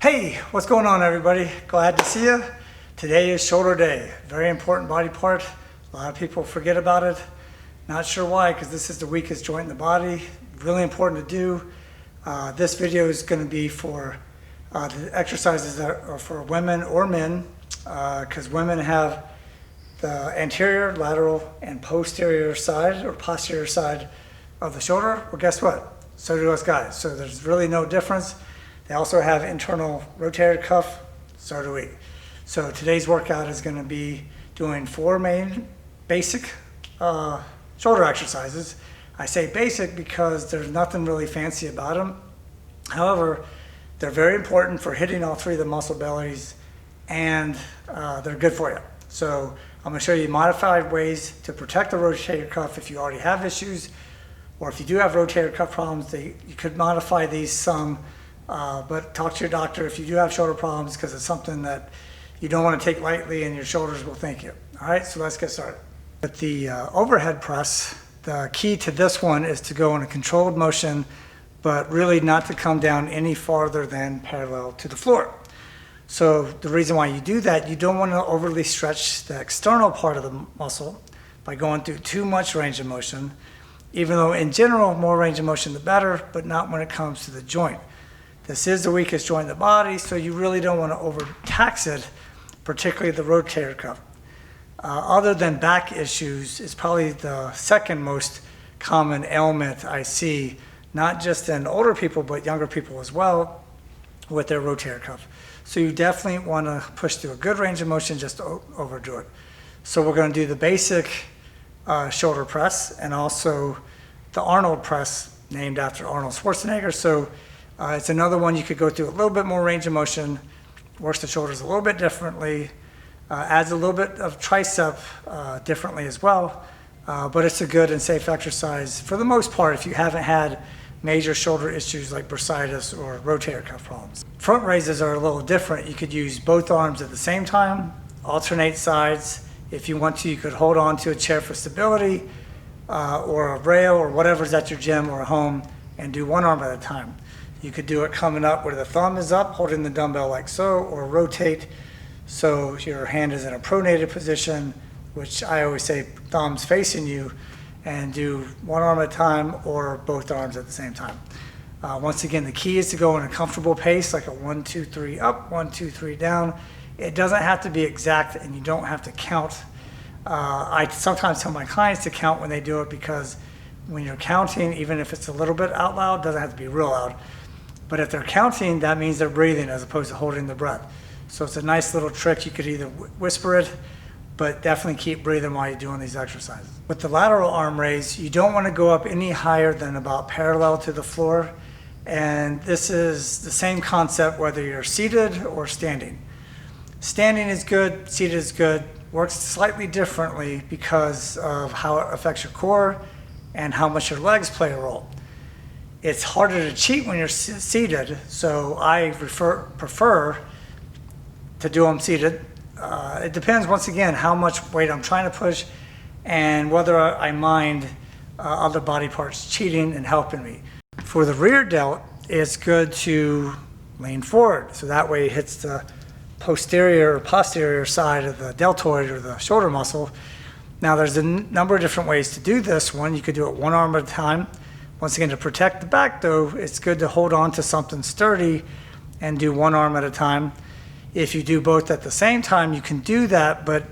Hey, what's going on everybody? Glad to see you. Today is shoulder day. Very important body part. A lot of people forget about it. Not sure why, because this is the weakest joint in the body. Really important to do. This video is going to be for the exercises that are for women or men, because women have the anterior, lateral, and posterior side or posterior side of the shoulder. Well, guess what? So do us guys. So there's really no difference. They also have internal rotator cuff, so do we. So today's workout is going to be doing 4 main basic shoulder exercises. I say basic because there's nothing really fancy about them. However, they're very important for hitting all 3 of the muscle bellies, and they're good for you. So I'm going to show you modified ways to protect the rotator cuff if you already have issues, or if you do have rotator cuff problems, you could modify these some. But talk to your doctor if you do have shoulder problems, because it's something that you don't want to take lightly and your shoulders will thank you. All right, so let's get started. With the overhead press, the key to this one is to go in a controlled motion, but really not to come down any farther than parallel to the floor. So the reason why you do that, you don't want to overly stretch the external part of the muscle by going through too much range of motion, even though in general, more range of motion the better, but not when it comes to the joint. This is the weakest joint in the body, so you really don't want to overtax it, particularly the rotator cuff. Other than back issues, it's probably the second most common ailment I see, not just in older people, but younger people as well, with their rotator cuff. So you definitely want to push through a good range of motion, just to overdo it. So we're going to do the basic shoulder press, and also the Arnold press, named after Arnold Schwarzenegger. So it's another one you could go through a little bit more range of motion, works the shoulders a little bit differently, adds a little bit of tricep differently as well, but it's a good and safe exercise for the most part if you haven't had major shoulder issues like bursitis or rotator cuff problems. Front raises are a little different. You could use both arms at the same time, alternate sides. If you want to, you could hold on to a chair for stability or a rail or whatever's at your gym or home, and do one arm at a time. You could do it coming up where the thumb is up, holding the dumbbell like so, or rotate so your hand is in a pronated position, which I always say thumbs facing you, and do one arm at a time or both arms at the same time. Once again, the key is to go in a comfortable pace, like a 1, 2, 3 up, 1, 2, 3 down. It doesn't have to be exact, and you don't have to count. I sometimes tell my clients to count when they do it, because when you're counting, even if it's a little bit out loud, it doesn't have to be real loud. But if they're counting, that means they're breathing as opposed to holding the breath. So it's a nice little trick. You could either whisper it, but definitely keep breathing while you're doing these exercises. With the lateral arm raise, you don't want to go up any higher than about parallel to the floor. And this is the same concept whether you're seated or standing. Standing is good, seated is good. Works slightly differently because of how it affects your core and how much your legs play a role. It's harder to cheat when you're seated, so I prefer to do them seated. It depends, once again, how much weight I'm trying to push and whether I mind other body parts cheating and helping me. For the rear delt, it's good to lean forward, so that way it hits the posterior or posterior side of the deltoid or the shoulder muscle. Now there's a number of different ways to do this one. You could do it one arm at a time. Once again, to protect the back though, it's good to hold on to something sturdy and do one arm at a time. If you do both at the same time, you can do that, but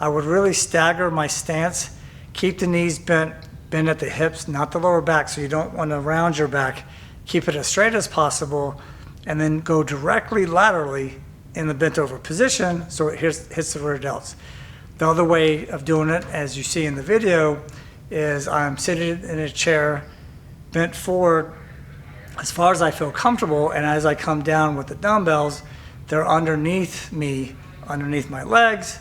I would really stagger my stance. Keep the knees bent at the hips, not the lower back, so you don't want to round your back. Keep it as straight as possible, and then go directly laterally in the bent over position so it hits the rear delts. The other way of doing it, as you see in the video, is I'm sitting in a chair, bent forward as far as I feel comfortable, and as I come down with the dumbbells, they're underneath me, underneath my legs,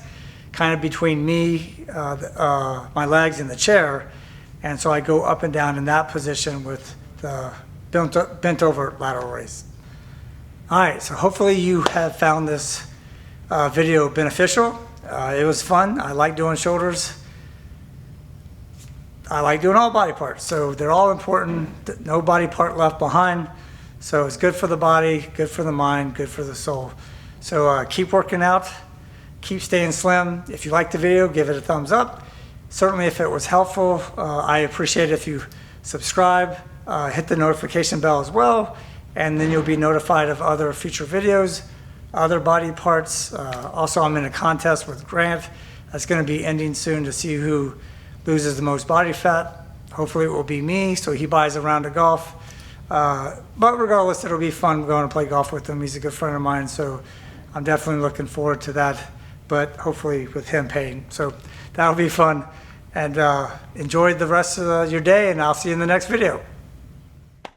kind of between me, my legs and the chair, and so I go up and down in that position with the bent over lateral raise. All right, so hopefully you have found this video beneficial. It was fun. I like doing shoulders. I like doing all body parts, so they're all important. No body part left behind. So it's good for the body, good for the mind, good for the soul. So keep working out, keep staying slim. If you liked the video, give it a thumbs up. Certainly if it was helpful, I appreciate it if you subscribe, hit the notification bell as well, and then you'll be notified of other future videos, other body parts. Also, I'm in a contest with Grant that's going to be ending soon to see who loses the most body fat. Hopefully it will be me, so he buys a round of golf. But regardless, it'll be fun going to play golf with him. He's a good friend of mine, so I'm definitely looking forward to that, but hopefully with him paying. So that'll be fun. And enjoy the rest of your day, and I'll see you in the next video.